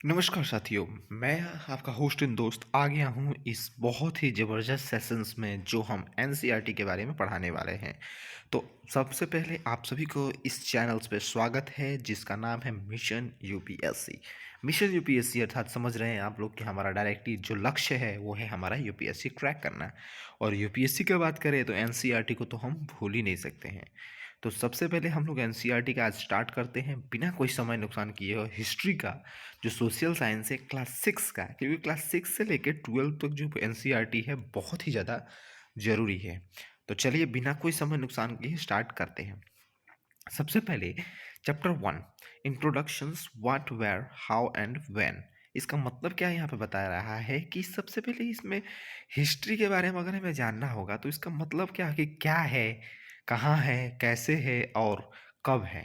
नमस्कार साथियों, मैं आपका होस्ट एंड दोस्त आ गया हूँ इस बहुत ही ज़बरदस्त सेशंस में जो हम एनसीईआरटी के बारे में पढ़ाने वाले हैं। तो सबसे पहले आप सभी को इस चैनल पे स्वागत है जिसका नाम है मिशन यूपीएससी। मिशन यूपीएससी अर्थात समझ रहे हैं आप लोग कि हमारा डायरेक्टली जो लक्ष्य है वो है हमारा यूपीएससी क्रैक करना। और यूपीएससी की बात करें तो एनसीईआरटी को तो हम भूल ही नहीं सकते हैं। तो सबसे पहले हम लोग एनसीईआरटी का आज स्टार्ट करते हैं बिना कोई समय नुकसान किए और हिस्ट्री का जो सोशल साइंस है क्लास 6 का, क्योंकि क्लास 6 से लेकर 12 तक जो एनसीईआरटी है बहुत ही ज़्यादा ज़रूरी है। तो चलिए बिना कोई समय नुकसान किए स्टार्ट करते हैं। सबसे पहले chapter 1 introductions what where how and when. इसका मतलब क्या है यहाँ पे बता रहा है कि सबसे पहले इसमें हिस्ट्री के बारे में अगर हमें जानना होगा तो इसका मतलब क्या है कि क्या है, कहाँ है, कैसे है और कब है।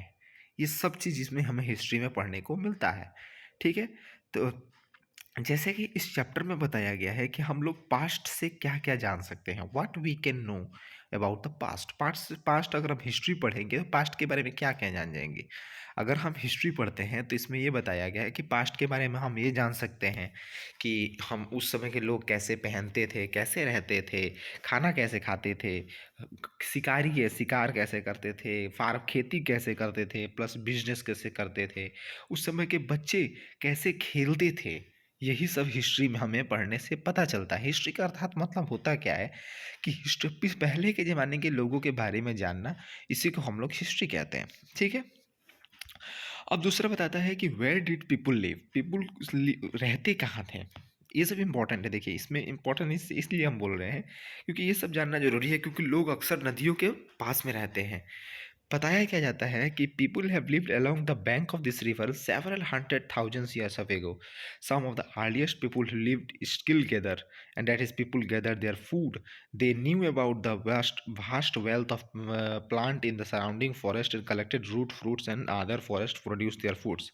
ये सब चीज़ इसमें हमें हिस्ट्री में पढ़ने को मिलता है। ठीक है। तो जैसे कि इस चैप्टर में बताया गया है कि हम लोग पास्ट से क्या क्या जान सकते हैं, what we can know about the past. Past अगर हम हिस्ट्री पढ़ेंगे तो पास्ट के बारे में क्या क्या जान जाएंगे। अगर हम हिस्ट्री पढ़ते हैं तो इसमें ये बताया गया है कि पास्ट के बारे में हम ये जान सकते हैं कि हम उस समय के लोग कैसे पहनते थे, कैसे रहते थे, खाना कैसे खाते थे, शिकार कैसे करते थे, फार्म खेती कैसे करते थे, प्लस बिजनेस कैसे करते थे, उस समय के बच्चे कैसे खेलते थे। यही सब हिस्ट्री में हमें पढ़ने से पता चलता है। हिस्ट्री का अर्थात मतलब होता क्या है कि हिस्ट्री पहले के ज़माने के लोगों के बारे में जानना, इसी को हम लोग हिस्ट्री कहते हैं। ठीक है। अब दूसरा बताता है कि where did people live, people रहते कहाँ थे। ये सब इंपॉर्टेंट है। देखिए इसमें इंपॉर्टेंट इसलिए हम बोल रहे हैं क्योंकि ये सब जानना जरूरी है, क्योंकि लोग अक्सर नदियों के पास में रहते हैं। बताया क्या जाता है कि people have lived along the bank of this river several hundred thousands years ago. Some of the earliest people who lived still gather, and that is people gather their food. They knew about the vast wealth of plant in the surrounding forest and collected root, fruits and other forest produce their foods.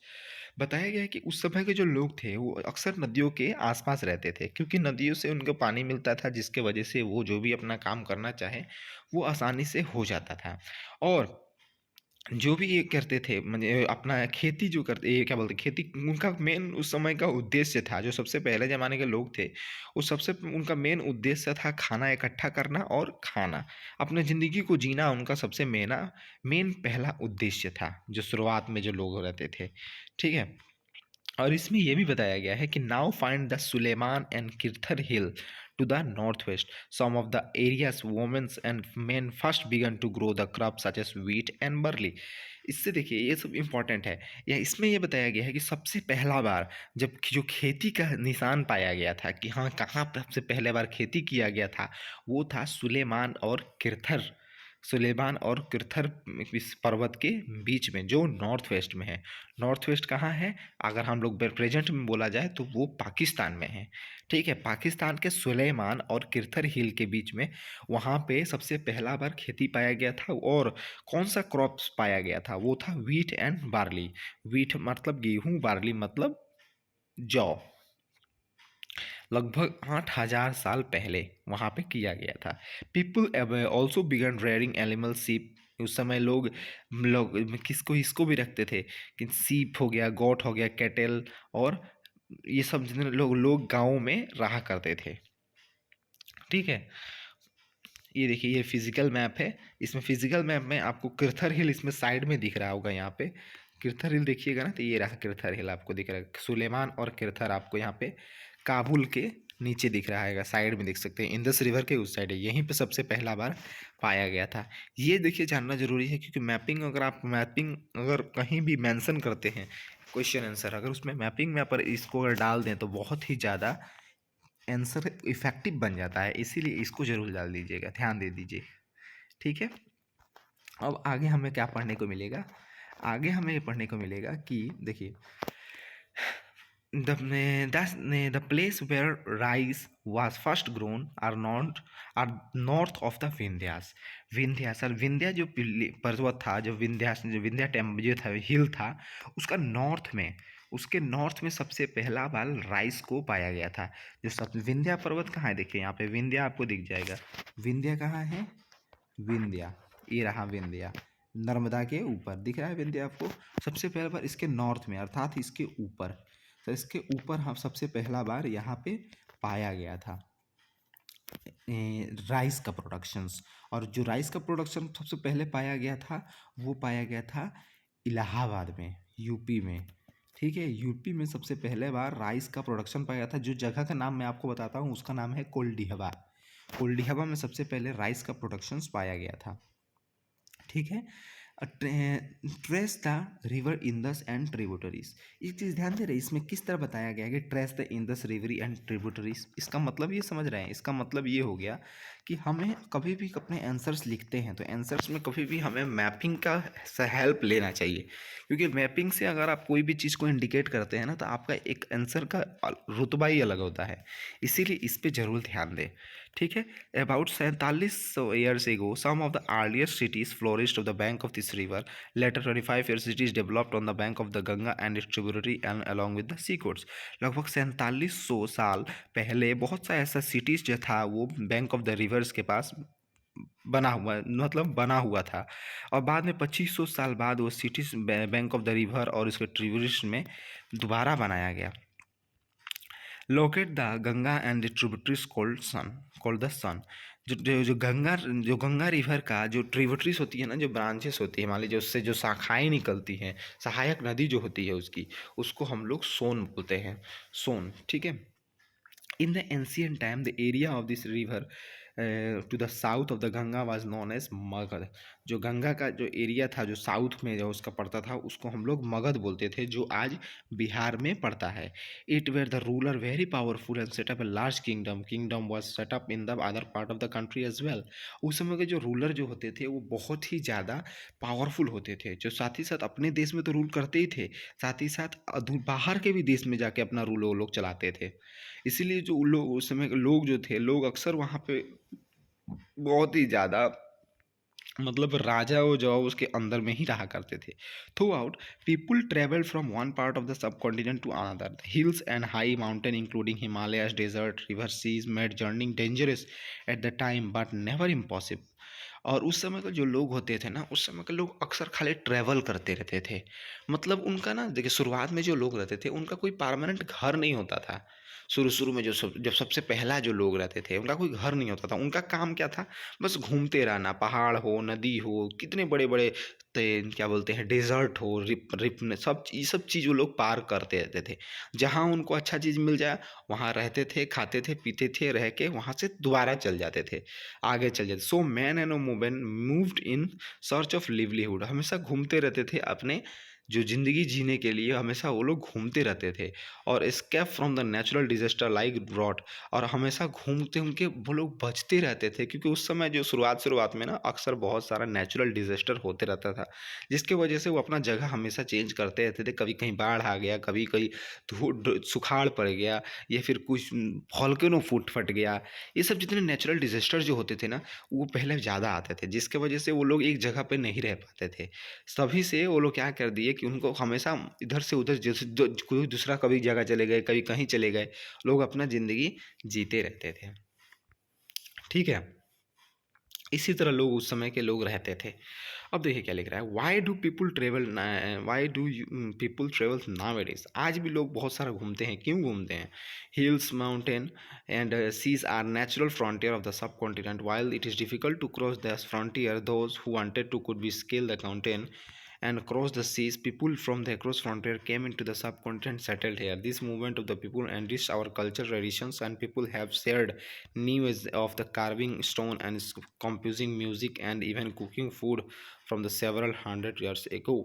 बताया गया है कि उस समय के जो लोग थे वो अक्सर नदियों के आसपास रहते थे, क्योंकि नदियों से उनको पानी मिलता था जिसके वजह से वो जो भी अपना काम करना चाहे वो आसानी से हो जाता था। और जो भी ये करते थे म्हणजे अपना खेती जो करते ये क्या बोलते हैं खेती, उनका मेन उस समय का उद्देश्य था, जो सबसे पहले ज़माने के लोग थे वो सबसे उनका मेन उद्देश्य था खाना इकट्ठा करना और खाना, अपने ज़िंदगी को जीना उनका सबसे मेन पहला उद्देश्य था जो शुरुआत में जो लोग रहते थे। ठीक है। और इसमें यह भी बताया गया है कि now find the Sulaiman and Kirthar hill to the north west some of the areas women's and men first began to grow the crop such as wheat and barley. इससे देखिए ये सब इंपॉर्टेंट है। या इसमें यह बताया गया है कि सबसे पहला बार जब जो खेती का निशान पाया गया था कि हाँ कहाँ पर सबसे पहले बार खेती किया गया था, वो था सुलेमान और किर्थर, सुलेमान और किर्थर इस पर्वत के बीच में जो नॉर्थ वेस्ट में है। नॉर्थ वेस्ट कहाँ है, अगर हम लोग प्रेजेंट में बोला जाए तो वो पाकिस्तान में है। ठीक है। पाकिस्तान के सुलेमान और किर्थर हिल के बीच में वहाँ पे सबसे पहला बार खेती पाया गया था। और कौन सा क्रॉप्स पाया गया था, वो था व्हीट एंड बार्ली। व्हीट मतलब गेहूँ, बार्ली मतलब जौ। लगभग 8,000 साल पहले वहाँ पे किया गया था। People also began rearing animal sheep. उस समय लोग लोग किसको इसको भी रखते थे कि सीप हो गया, गोट हो गया, कैटल, और ये सब जितने लोग गाँव में रहा करते थे। ठीक है। ये देखिए ये फिजिकल मैप है। इसमें फिजिकल मैप में आपको किर्थर हिल इसमें साइड में दिख रहा होगा। यहाँ पे किर्थर हिल देखिएगा ना, तो ये रहा किर्थर हिल आपको दिख रहा है। सुलेमान और किर्थर आपको यहाँ पे काबुल के नीचे दिख रहा है, साइड में देख सकते हैं, इंदस रिवर के उस साइड है। यहीं पे सबसे पहला बार पाया गया था। ये देखिए जानना जरूरी है, क्योंकि मैपिंग अगर आप मैपिंग अगर कहीं भी मेंशन करते हैं क्वेश्चन आंसर, अगर उसमें मैपिंग में पर इसको अगर डाल दें तो बहुत ही ज़्यादा आंसर इफेक्टिव बन जाता है। इसीलिए इसको जरूर डाल दीजिएगा, ध्यान दे दीजिए। ठीक है। अब आगे हमें क्या पढ़ने को मिलेगा, आगे हमें ये पढ़ने को मिलेगा कि देखिए the place where rice was first grown are north of the Vindhyas. Vindhyas और विंध्या जो पर्वत था, जो विंध्यास जो विंध्या टेम्प जो था हिल था, उसका उसके नॉर्थ में सबसे पहला बार राइस को पाया गया था। जो सब विंध्या पर्वत कहाँ है, देखिए यहाँ पे विंध्या आपको दिख जाएगा। विंध्या कहाँ है, विंध्या ये रहा विंध्या, नर्मदा के ऊपर दिख रहा है विंध्या आपको। सबसे पहले बार इसके नॉर्थ में अर्थात इसके ऊपर तो इसके ऊपर हम सबसे पहला बार यहाँ पे पाया गया था राइस का प्रोडक्शंस। और जो राइस का प्रोडक्शन सबसे पहले पाया गया था वो पाया गया था इलाहाबाद में, यूपी में। ठीक है, यूपी में सबसे पहले बार राइस का प्रोडक्शन पाया था। जो जगह का नाम मैं आपको बताता हूँ उसका नाम है कोल्डिहवा। कोल्डिहवा में सबसे पहले राइस का प्रोडक्शंस पाया गया था। ठीक है, trace the river Indus and tributaries. एक चीज़ ध्यान दे रहे, इसमें किस तरह बताया गया है कि trace the Indus river and tributaries. इसका मतलब ये समझ रहे हैं, इसका मतलब ये हो गया कि हमें कभी भी अपने आंसर्स लिखते हैं तो आंसर्स में कभी भी हमें मैपिंग का हेल्प लेना चाहिए, क्योंकि मैपिंग से अगर आप कोई भी चीज़ को इंडिकेट करते हैं ना तो आपका एक आंसर का रुतबा ही अलग होता है। इसीलिए इस पर ज़रूर ध्यान दें। ठीक है, about 47 years ago some of the earliest cities flourished on the bank of this river. Later 25 years cities developed on the bank of the Ganga and its tributary and along with the sea coasts. लगभग 4700 साल पहले बहुत सा ऐसा cities जो था वो bank of the reverse के पास बना हुआ था। और बाद में 2500 साल बाद वो cities bank of the river और उसके ट्रिब्यूटरीज में दोबारा बनाया गया। Locate the Ganga and the tributaries called the Son. जो गंगा रिवर का जो ट्रिब्यूटरीज होती है ना, जो ब्रांचेस होती है, मान लीजिए उससे जो शाखाएं निकलती हैं, सहायक नदी जो होती है उसकी, उसको हम लोग सोन बोलते हैं, सोन। ठीक है, in the ancient time the area of this river to the south of the Ganga was known as Magadh. जो गंगा का जो एरिया था जो साउथ में जो उसका पड़ता था उसको हम लोग मगध बोलते थे, जो आज बिहार में पड़ता है। It were the ruler very powerful and set up a large kingdom was set up in the other part of the country as well. उस समय के जो रूलर जो होते थे वो बहुत ही ज़्यादा पावरफुल होते थे, जो साथ ही साथ अपने देश में तो रूल करते ही थे, साथ ही साथ बाहर के भी देश में जाके अपना रूल वो लोग चलाते थे। इसीलिए जो लोग उस समय के लोग जो थे, लोग अक्सर वहाँ पे बहुत ही ज़्यादा राजा वो जो उसके अंदर में ही रहा करते थे। Throughout people travel from one part of the subcontinent to another. Hills and high mountain including Himalayas, desert, river, seas made journeying dangerous at the time but never impossible. और उस समय के जो लोग होते थे ना, उस समय के लोग अक्सर खाली ट्रैवल करते रहते थे। उनका ना देखिए, शुरुआत में जो लोग रहते थे उनका कोई परमानेंट घर नहीं होता था। शुरू शुरू में जब सबसे पहला जो लोग रहते थे उनका कोई घर नहीं होता था। उनका काम क्या था, बस घूमते रहना, पहाड़ हो, नदी हो, कितने बड़े बड़े क्या बोलते हैं, डेजर्ट हो, रिप रिप में सब चीज़ वो लोग पार करते रहते थे। जहाँ उनको अच्छा चीज़ मिल जाए वहाँ रहते थे, खाते थे, पीते थे, रह के वहाँ से दोबारा चल जाते थे, आगे चल जाते। So man and women moved in search of livelihood. हमेशा घूमते रहते थे, अपने जो ज़िंदगी जीने के लिए हमेशा वो लोग घूमते रहते थे। और escape from the natural disaster like drought. और हमेशा घूमते उनके वो लोग बचते रहते थे, क्योंकि उस समय जो शुरुआत में ना अक्सर बहुत सारा नेचुरल डिजास्टर होते रहता था, जिसके वजह से वो अपना जगह हमेशा चेंज करते रहते थे। कभी कहीं बाढ़ आ गया, कभी कहीं सुखाड़ पड़ गया, या फिर कुछ वॉल्केनो फट गया। ये सब जितने नेचुरल डिजास्टर जो होते थे ना, वो पहले ज़्यादा आते थे, जिसके वजह से वो लोग एक जगह पे नहीं रह पाते थे। तभी से वो लोग क्या कर दिए कि उनको हमेशा इधर से उधर, जैसे कोई दूसरा कभी जगह चले गए, कभी कहीं चले गए, लोग अपना ज़िंदगी जीते रहते थे। ठीक है, इसी तरह लोग उस समय के लोग रहते थे। अब देखिए क्या लिख रहा है, why do people travel now. आज भी लोग बहुत सारा घूमते हैं। क्यों घूमते हैं? Hills, mountain and seas are natural frontier of the subcontinent. While it is difficult to cross the frontier, those who wanted to could be scale the mountain and across the seas. People from the across frontier came into the subcontinent, settled here. This movement of the people enriched our cultural traditions, and people have shared news of the carving stone and composing music and even cooking food from the several hundred years ago.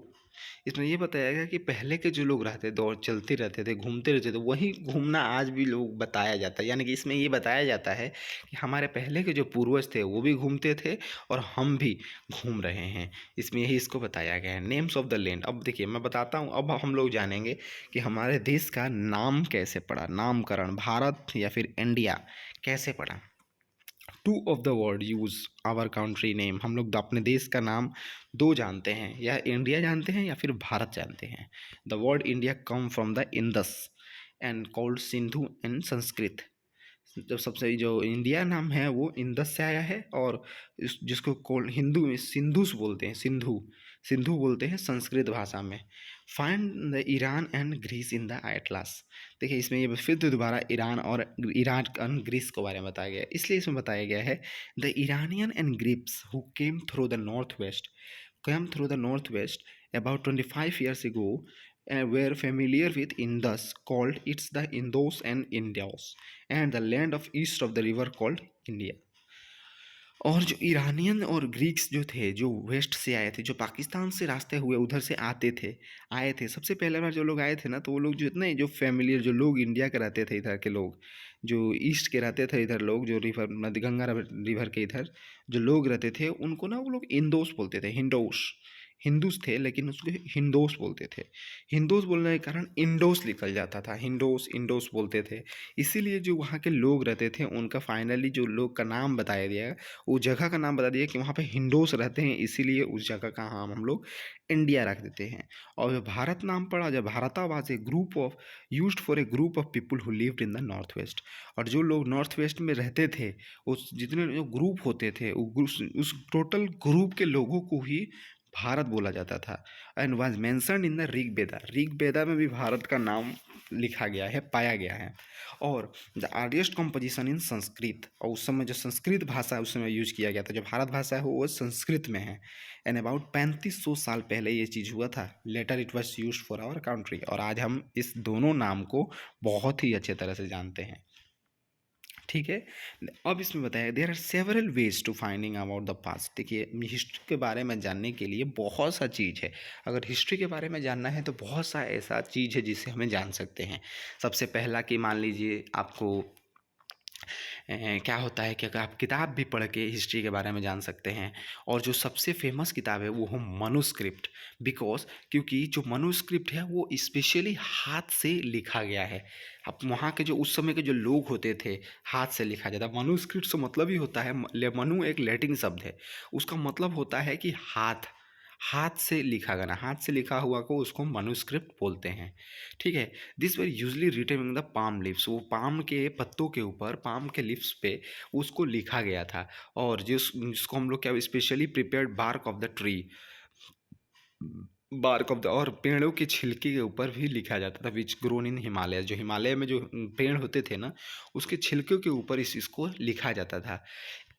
इसमें ये बताया गया कि पहले के जो लोग रहते दौड़ चलते रहते थे, घूमते रहते थे, वही घूमना आज भी लोग बताया जाता है। यानी कि इसमें ये बताया जाता है कि हमारे पहले के जो पूर्वज थे वो भी घूमते थे और हम भी घूम रहे हैं। इसमें यही इसको बताया गया है। Names of the land. अब देखिए मैं बताता हूँ, अब हम लोग जानेंगे कि हमारे देश का नाम कैसे पड़ा, नामकरण, भारत या फिर इंडिया कैसे पड़ा। Two of the word use our country name. हम लोग अपने देश का नाम दो जानते हैं, या इंडिया जानते हैं या फिर भारत जानते हैं। The word India come from the Indus and called Sindhu in Sanskrit. जो सबसे जो इंडिया नाम है वो इंदस से आया है, और जिसको हिंदू में सिंधुस बोलते हैं, सिंधु सिंधु बोलते हैं संस्कृत भाषा में। Find the Iran and Greece in the atlas. देखिए इसमें ये फिर से दोबारा ईरान एंड ग्रीस के बारे में बताया गया है, इसलिए इसमें बताया गया है the Iranian and grips who came through the north waste about 25 years ago were familiar with Indus, called it's the Indos and Indios, and the land of east of the river called India। और जो Iranian और Greeks जो थे, जो waste से आए थे, जो पाकिस्तान से रास्ते हुए उधर से आए थे सबसे पहले बार जो लोग आए थे ना, तो वो लोग जो इतने जो फैमिलियर जो लोग इंडिया के रहते थे, इधर के लोग जो ईस्ट के रहते थे, इधर लोग जो रिवर नदी गंगा रिवर के इधर जो लोग रहते थे, उनको ना वो लोग इंदोस बोलते थे। हिंदूस थे लेकिन उसको हिंदोस बोलते थे। हिंदोस बोलने के कारण इंडोस निकल जाता था, हिंदोस इंडोस बोलते थे। इसीलिए जो वहाँ के लोग रहते थे उनका फाइनली जो लोग का नाम बताया गया, वो जगह का नाम बता दिया कि वहाँ पे हिंदोस रहते हैं, इसीलिए उस जगह का नाम हम लोग इंडिया रख देते हैं। और जब भारत नाम पड़ा, जब भारता was a group of used for a group of people who lived in the north waste. और जो लोग नॉर्थ वेस्ट में रहते थे, उस जितने जो ग्रुप होते थे, उस टोटल ग्रुप के लोगों को ही भारत बोला जाता था। And was mentioned in the Rig Veda में भी भारत का नाम लिखा गया है, पाया गया है। और the earliest composition in Sanskrit, और उस समय जो संस्कृत भाषा उस समय यूज किया गया था, जो भारत भाषा है वो संस्कृत में है। एंड अबाउट 3500 साल पहले ये चीज़ हुआ था। Later it was use for our country, और आज हम इस दोनों नाम को बहुत ही अच्छे तरह से जानते हैं। ठीक है, अब इसमें बताया there are several ways to finding about the past. देखिए हिस्ट्री के बारे में जानने के लिए बहुत सा चीज़ है। अगर हिस्ट्री के बारे में जानना है तो बहुत सा ऐसा चीज़ है जिससे हमें जान सकते हैं। सबसे पहला कि मान लीजिए आपको क्या होता है कि अगर आप किताब भी पढ़ के हिस्ट्री के बारे में जान सकते हैं। और जो सबसे फेमस किताब है वो है मनुस्क्रिप्ट। क्योंकि जो मनुस्क्रिप्ट है वो स्पेशली हाथ से लिखा गया है। अब वहाँ के जो उस समय के जो लोग होते थे, हाथ से लिखा जाता। मनुस्क्रिप्ट से मतलब ही होता है, मनु एक लैटिन शब्द है, उसका मतलब होता है कि हाथ से लिखा गाना, हाथ से लिखा हुआ को उसको मनुस्क्रिप्ट बोलते हैं। ठीक है, this were usually written in the palm lips. वो पाम के पत्तों के ऊपर, पाम के लिप्स पे उसको लिखा गया था। और जिसको हम लोग क्या specially prepared bark of the tree, और पेड़ों के छिलके के ऊपर भी लिखा जाता था, विच ग्रोन इन हिमालय। जो हिमालय में जो पेड़ होते थे ना, उसके छिलके के ऊपर इसको लिखा जाता था।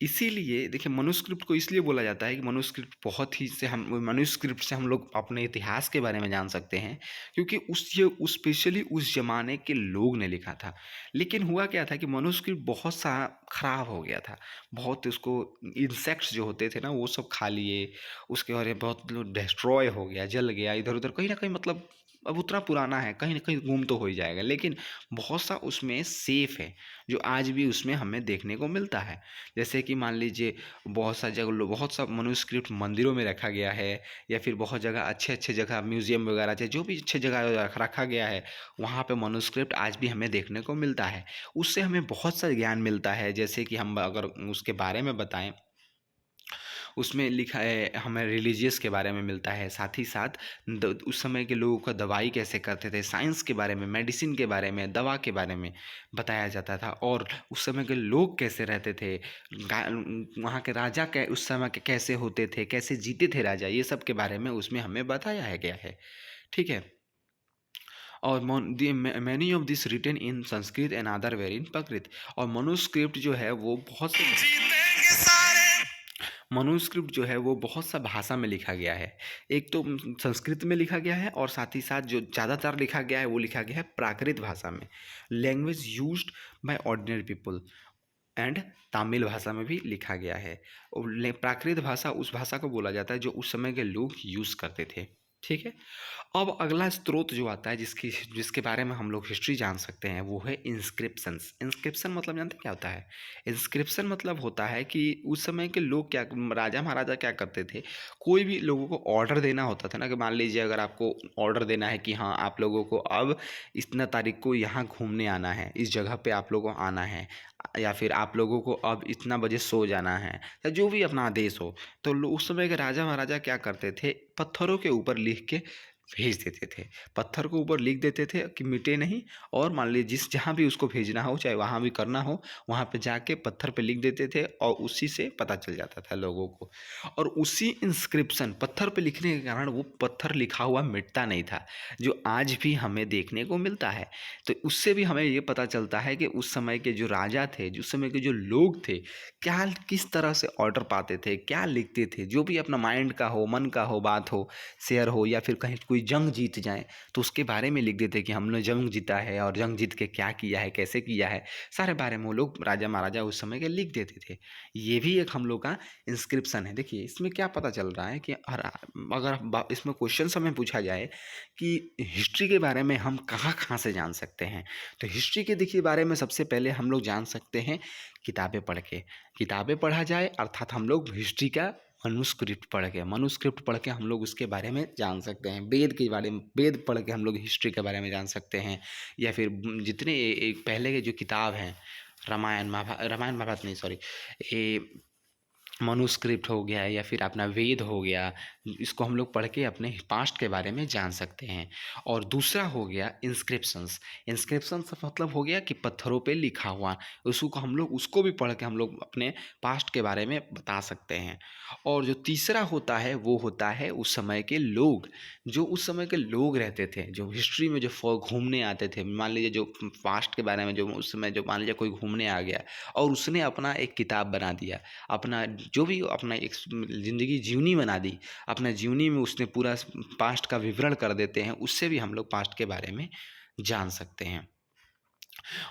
इसीलिए देखिए मनुस्क्रिप्ट को इसलिए बोला जाता है कि मनुस्क्रिप्ट से हम लोग अपने इतिहास के बारे में जान सकते हैं, क्योंकि उस स्पेशली उस जमाने के लोग ने लिखा था। लेकिन हुआ क्या था कि मनुस्क्रिप्ट बहुत सा खराब हो गया था। बहुत उसको इंसेक्ट्स जो होते थे ना वो सब खा लिए, उसके बारे में बहुत डिस्ट्रॉय हो गया, जल गया इधर उधर कहीं ना कहीं। मतलब अब उतना पुराना है, कहीं ना कहीं गुम तो हो ही जाएगा। लेकिन बहुत सा उसमें सेफ है जो आज भी उसमें हमें देखने को मिलता है। जैसे कि मान लीजिए बहुत सा मनुस्क्रिप्ट मंदिरों में रखा गया है, या फिर बहुत जगह अच्छे अच्छे जगह म्यूजियम वगैरह थे, जो भी अच्छे जगह रखा गया है, वहाँ पे मनुस्क्रिप्ट आज भी हमें देखने को मिलता है। उससे हमें बहुत सा ज्ञान मिलता है। जैसे कि हम अगर उसके बारे में बताएं, उसमें लिखा है, हमें रिलीजियस के बारे में मिलता है, साथ ही साथ उस समय के लोगों का दवाई कैसे करते थे, साइंस के बारे में, मेडिसिन के बारे में, दवा के बारे में बताया जाता था। और उस समय के लोग कैसे रहते थे, वहाँ के राजा उस समय के कैसे होते थे, कैसे जीते थे राजा, ये सब के बारे में उसमें हमें बताया है गया है। ठीक है, और many of this written in Sanskrit and other were in Prakrit. और मनुस्क्रिप्ट जो है वो बहुत से मनुस्क्रिप्ट जो है वो बहुत सा भाषा में लिखा गया है। एक तो संस्कृत में लिखा गया है, और साथ ही साथ जो ज़्यादातर लिखा गया है वो लिखा गया है प्राकृत भाषा में, language used by ordinary people. And Tamil भाषा में भी लिखा गया है। और प्राकृत भाषा उस भाषा को बोला जाता है जो उस समय के लोग यूज़ करते थे। ठीक है, अब अगला स्रोत जो आता है जिसके बारे में हम लोग हिस्ट्री जान सकते हैं वो है इंस्क्रिप्शंस। इंस्क्रिप्शन मतलब जानते हैं क्या होता है? इंस्क्रिप्शन मतलब होता है कि उस समय के लोग क्या, राजा महाराजा क्या करते थे, कोई भी लोगों को ऑर्डर देना होता था ना, कि मान लीजिए अगर आपको ऑर्डर देना है कि हाँ आप लोगों को अब इतना तारीख को यहाँ घूमने आना है, इस जगह पे आप लोगों को आना है, या फिर आप लोगों को अब इतना बजे सो जाना है, या जो भी अपना आदेश हो, तो उस समय के राजा महाराजा क्या करते थे, पत्थरों के ऊपर लिख के भेज देते थे। पत्थर को ऊपर लिख देते थे कि मिटे नहीं, और मान लीजिए जहाँ भी उसको भेजना हो, चाहे वहाँ भी करना हो, वहाँ पे जाके पत्थर पे लिख देते थे और उसी से पता चल जाता था लोगों को। और उसी इंस्क्रिप्शन पत्थर पे लिखने के कारण वो पत्थर लिखा हुआ मिटता नहीं था, जो आज भी हमें देखने को मिलता है। तो उससे भी हमें ये पता चलता है कि उस समय के जो राजा थे, उस समय के जो लोग थे, क्या किस तरह से ऑर्डर पाते थे, क्या लिखते थे, जो भी अपना माइंड का हो, मन का हो, बात हो, शेयर हो, या फिर कहीं कोई जंग जीत जाए तो उसके बारे में लिख देते कि हमने जंग जीता है और जंग जीत के क्या किया है, कैसे किया है, सारे बारे में वो लोग राजा महाराजा उस समय के लिख देते थे। ये भी एक हम लोग का इंस्क्रिप्शन है। देखिए इसमें क्या पता चल रहा है कि अगर इसमें क्वेश्चन हमें पूछा जाए कि हिस्ट्री के बारे में हम कहाँ कहाँ से जान सकते हैं, तो हिस्ट्री के देखिए बारे में सबसे पहले हम लोग जान सकते हैं किताबें पढ़ के। किताबें पढ़ा जाए अर्थात हम लोग हिस्ट्री का मनुस्क्रिप्ट पढ़ के हम लोग उसके बारे में जान सकते हैं। वेद के बारे में, वेद पढ़ के हम लोग हिस्ट्री के बारे में जान सकते हैं। या फिर जितने एक पहले के जो किताब हैं, रामायण महाभारत नहीं, सॉरी, ये मनुस्क्रिप्ट हो गया या फिर अपना वेद हो गया, इसको हम लोग पढ़ के अपने पास्ट के बारे में जान सकते हैं। और दूसरा हो गया इंस्क्रिप्शंस। इंस्क्रिप्शंस मतलब हो गया कि पत्थरों पे लिखा हुआ, उसको हम लोग उसको भी पढ़ के हम लोग अपने पास्ट के बारे में बता सकते हैं। और जो तीसरा होता है वो होता है उस समय के लोग, जो उस समय के लोग रहते थे, जो हिस्ट्री में जो घूमने आते थे। मान लीजिए जो पास्ट के बारे में जो उस समय जो मान लीजिए कोई घूमने आ गया और उसने अपना एक किताब बना दिया, अपना जो भी अपना एक ज़िंदगी जीवनी बना दी, अपना जीवनी में उसने पूरा पास्ट का विवरण कर देते हैं, उससे भी हम लोग पास्ट के बारे में जान सकते हैं।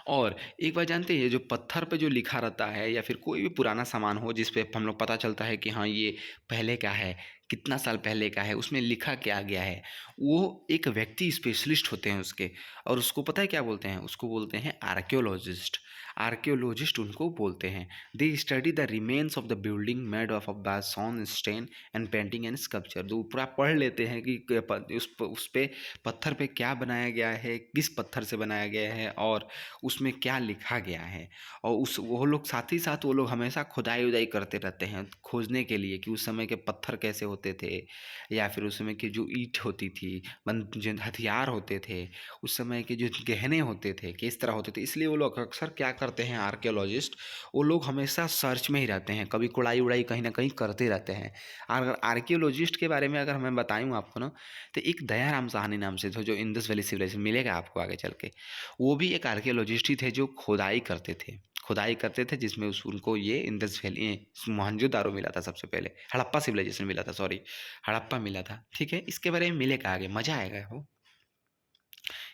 और एक बात जानते हैं, ये जो पत्थर पे जो लिखा रहता है या फिर कोई भी पुराना सामान हो जिस पे हम लोग पता चलता है कि हाँ ये पहले का है, कितना साल पहले का है, उसमें लिखा क्या गया है, वो एक व्यक्ति स्पेशलिस्ट होते हैं उसके, और उसको पता है क्या बोलते हैं, उसको बोलते हैं आर्कियोलॉजिस्ट। आर्कियोलॉजिस्ट उनको बोलते हैं। They study the remains of the building made of basin stone and painting and sculpture. तो पूरा पढ़ लेते हैं कि उस पे पत्थर पे क्या बनाया गया है, किस पत्थर से बनाया गया है और उसमें क्या लिखा गया है। और उस वो लोग साथ ही साथ वो लोग हमेशा खुदाई उदाई करते रहते हैं खोजने के लिए कि उस समय के पत्थर कैसे होते थे, या फिर उस समय की जो ईंट होती थी, जो हथियार होते थे, उस समय के जो गहने होते थे किस तरह होते थे। इसलिए वो लोग अक्सर क्या करते हैं, आर्कियोलॉजिस्ट, वो लोग हमेशा सर्च में ही रहते हैं, कभी कुड़ाई उड़ाई कहीं ना कहीं करते रहते हैं। अगर आर्कियोलॉजिस्ट के बारे में अगर मैं बताऊँ आपको ना, तो एक दयाराम साहनी नाम से था, जो इंडस वैली सिविलाइजेशन मिलेगा आपको आगे चल के। वो भी एक आर्कियोलॉजिस्ट ही थे जो खुदाई करते थे जिसमें उनको ये इंडस वैली, मोहनजोदारो मिला था सबसे पहले, हड़प्पा सिविलाइजेशन मिला था, सॉरी, हड़प्पा मिला था। ठीक है, इसके बारे में मिलेगा आगे, मज़ा आएगा वो।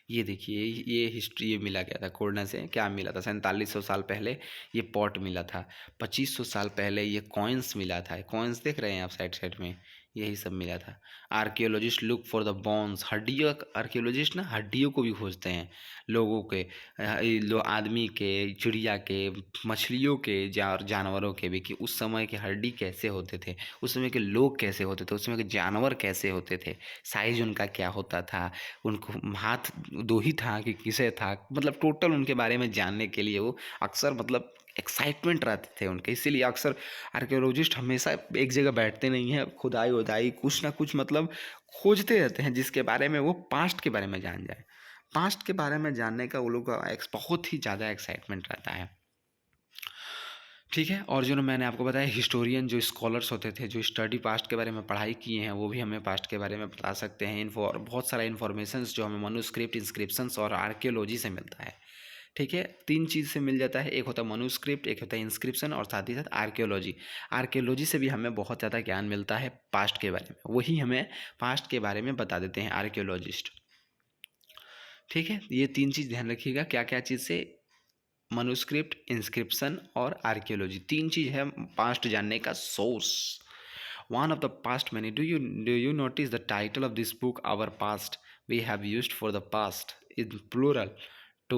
ये देखिए ये हिस्ट्री ये मिला गया था कोरना से, क्या मिला था, 4700 साल पहले ये पॉट मिला था। 2500 साल पहले ये कॉइन्स मिला था, कॉइन्स देख रहे हैं आप साइड साइड में, यही सब मिला था। Archaeologist look for the bones, हड्डियों, आर्कियोलॉजिस्ट ना हड्डियों को भी खोजते हैं लोगों के, आदमी के, चिड़िया के, मछलियों के, जानवरों के भी, कि उस समय के हड्डी कैसे होते थे, उस समय के लोग कैसे होते थे, उस समय के जानवर कैसे होते थे, साइज उनका क्या होता था, उनको हाथ दो ही था कि किसे था, मतलब टोटल उनके बारे में जानने के लिए वो अक्सर मतलब एक्साइटमेंट रहते थे उनके। इसीलिए अक्सर आर्कियोलॉजिस्ट हमेशा एक जगह बैठते नहीं हैं, खुदाई उदाई कुछ ना कुछ मतलब खोजते रहते हैं जिसके बारे में वो पास्ट के बारे में जान जाए। पास्ट के बारे में जानने का वो लोग का बहुत ही ज़्यादा एक्साइटमेंट रहता है। ठीक है, और जो ना मैंने आपको बताया हिस्टोरियन जो स्कॉलर्स होते थे, जो स्टडी पास्ट के बारे में पढ़ाई किए हैं, वो भी हमें पास्ट के बारे में बता सकते हैं। इन्फो और बहुत सारा इन्फॉर्मेशंस जो हमें मनुस्क्रिप्ट, इंस्क्रिप्शंस और आर्कियोलॉजी से मिलता है। ठीक है, तीन चीज़ से मिल जाता है, एक होता है मनुस्क्रिप्ट, एक होता है इंस्क्रिप्शन और साथ ही साथ आर्कियोलॉजी। आर्कियोलॉजी से भी हमें बहुत ज़्यादा ज्ञान मिलता है पास्ट के बारे में, वही हमें पास्ट के बारे में बता देते हैं आर्कियोलॉजिस्ट। ठीक है, ये तीन चीज़ ध्यान रखिएगा, क्या क्या चीज़ से, मनुस्क्रिप्ट, इंस्क्रिप्शन और आर्कियोलॉजी, तीन चीज़ है पास्ट जानने का source. One of the past many. Do you notice the title of this book, Our Past? We have used for the past in plural to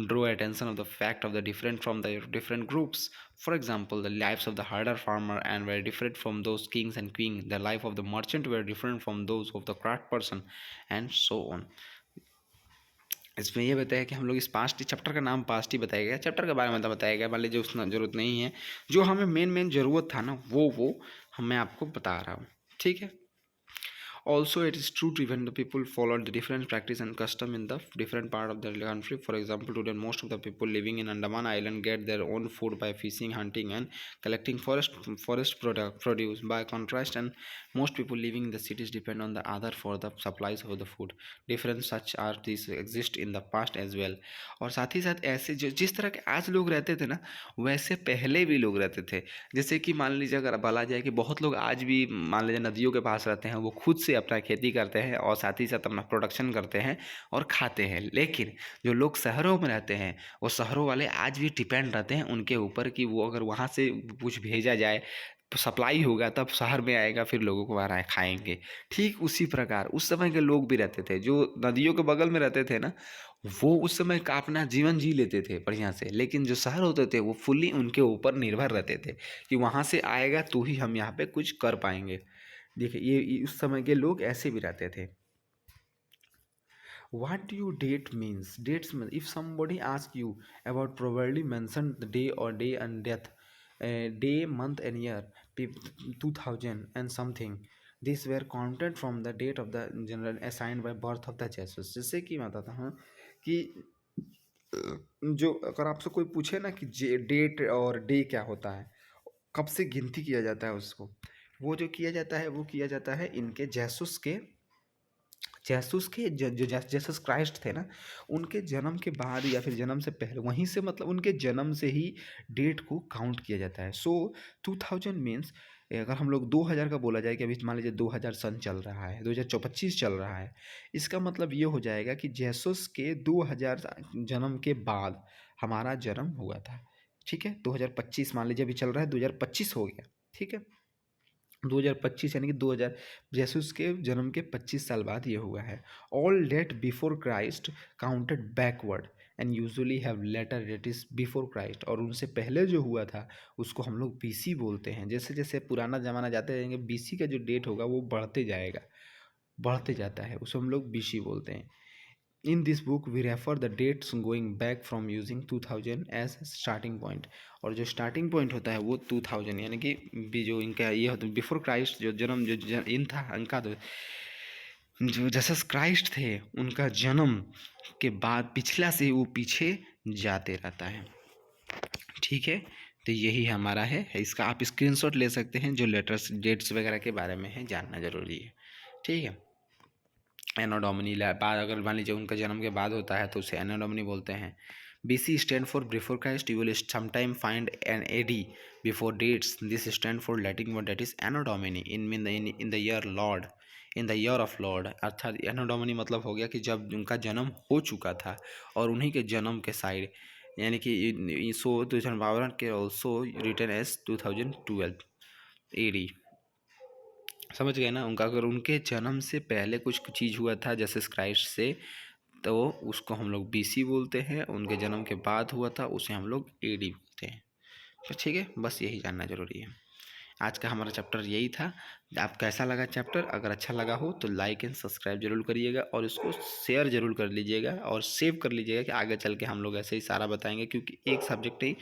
draw attention of the fact of the different from the different groups. For example, the lives of the herder farmer and were different from those kings and queens. The life of the merchant were different from those of the craft person, and so on. इसमें ये बताया कि हम लोग इस past chapter का नाम past ही बताया गया, चैप्टर के बारे में तो बताया गया, मान लीजिए उसमें ज़रूरत नहीं है, जो हमें मेन ज़रूरत था ना वो मैं आपको बता रहा हूँ। ठीक है, Also, it is true to even the people follow the different practice and custom in the different part of the country. For example, today most of the people living in Andaman Island get their own food by fishing, hunting, and collecting forest produce. By contrast, and most people living in the cities depend on the other for the supplies of the food. Difference such are these exist in the past as well. और साथ ही साथ ऐसे जो जिस तरह के आज लोग रहते थे ना, वैसे पहले भी लोग रहते थे। जैसे कि मान लीजिए अगर बोला जाए कि बहुत लोग आज भी मान लीजिए नदियों के पास रहते हैं, वो खुद से अपना खेती करते हैं और साथ ही साथ अपना प्रोडक्शन करते हैं और खाते हैं। लेकिन जो लोग शहरों में रहते हैं, वो शहरों वाले आज भी डिपेंड रहते हैं उनके ऊपर कि वो अगर वहाँ से कुछ भेजा जाए तो सप्लाई होगा तब शहर में आएगा, फिर लोगों को वहाँ खाएंगे। ठीक उसी प्रकार उस समय के लोग भी रहते थे जो नदियों के बगल में रहते थे ना, वो उस समय का अपना जीवन जी लेते थे बढ़िया से। लेकिन जो शहर होते थे वो फुल्ली उनके ऊपर निर्भर रहते थे कि वहाँ से आएगा तो ही हम यहाँ पे कुछ कर पाएंगे। देखिए ये उस समय के लोग ऐसे भी रहते थे। What do you date means? Dates mean if somebody asks you about probably mention the day or day and death, day, month and year, 2000 and something. These were counted from the date of the general assigned by birth of the Jesus. जैसे कि मैं बताता हूँ कि जो अगर आपसे कोई पूछे ना कि डेट और डे क्या होता है, कब से गिनती किया जाता है उसको, वो जो किया जाता है वो किया जाता है इनके जैसुस के जो जेसस क्राइस्ट थे ना, उनके जन्म के बाद या फिर जन्म से पहले, वहीं से मतलब उनके जन्म से ही डेट को काउंट किया जाता है। सो 2000 मीन्स अगर हम लोग 2000 का बोला जाए कि अभी मान लीजिए 2000 सन चल रहा है, 2025 चल रहा है, इसका मतलब ये हो जाएगा कि जेसस के 2000 जन्म के बाद हमारा जन्म हुआ था। ठीक है, 2025 मान लीजिए अभी चल रहा है, 2025 हो गया। ठीक है, 2025 यानी कि 2000 यीशु के जन्म के 25 साल बाद ये हुआ है। All date before Christ counted backward and usually have later date is before Christ. और उनसे पहले जो हुआ था उसको हम लोग बीसी बोलते हैं। जैसे जैसे पुराना ज़माना जाते रहेंगे, बीसी का जो डेट होगा वो बढ़ते जाएगा, बढ़ते जाता है, उसको हम लोग बीसी बोलते हैं। In this book we refer the dates going back from using 2000 as starting point। और जो स्टार्टिंग पॉइंट होता है वो 2000 यानी कि भी जो इनका ये होता है बिफोर क्राइस्ट जो जन्म जो इन था इनका, तो जो जसस क्राइस्ट थे उनका जन्म के बाद पिछला से वो पीछे जाते रहता है। ठीक है, तो यही हमारा है। इसका आप स्क्रीनशॉट ले सकते हैं जो लेटर्स डेट्स वगैरह के बारे में है जानना ज़रूरी है। ठीक है, एनो डोमिनी बाद अगर मान लीजिए उनका जन्म के बाद होता है तो उसे एनो डोमिनी बोलते हैं। BC stand for before Christ. You will sometime find an AD before dates. This stand for Latin word that is Anno Domini in the year Lord, in the year of Lord. अर्थात Anno Duminy मतलब हो गया कि जब उनका जन्म हो चुका था और उन्हीं के जन्म के साइड यानी कि सो 2052 के ऑल्सो रिटन एज 2012 AD। समझ गए ना, उनका अगर उनके जन्म से पहले कुछ चीज़ हुआ था जैसे क्राइस्ट से, तो उसको हम लोग BC बोलते हैं। उनके जन्म के बाद हुआ था उसे हम लोग AD बोलते हैं। तो ठीक है, बस यही जानना ज़रूरी है। आज का हमारा चैप्टर यही था। आप कैसा लगा चैप्टर? अगर अच्छा लगा हो तो लाइक एंड सब्सक्राइब जरूर करिएगा और इसको शेयर जरूर कर लीजिएगा और सेव कर लीजिएगा कि आगे चल के हम लोग ऐसे ही सारा बताएंगे, क्योंकि एक सब्जेक्ट ही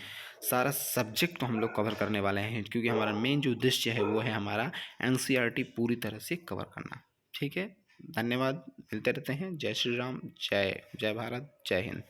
सारा सब्जेक्ट को हम लोग कवर करने वाले हैं, क्योंकि हमारा मेन जो उद्देश्य है वो है हमारा NCERT पूरी तरह से कवर करना। ठीक है, धन्यवाद, मिलते रहते हैं। जय श्री राम, जय जय भारत, जय हिंद।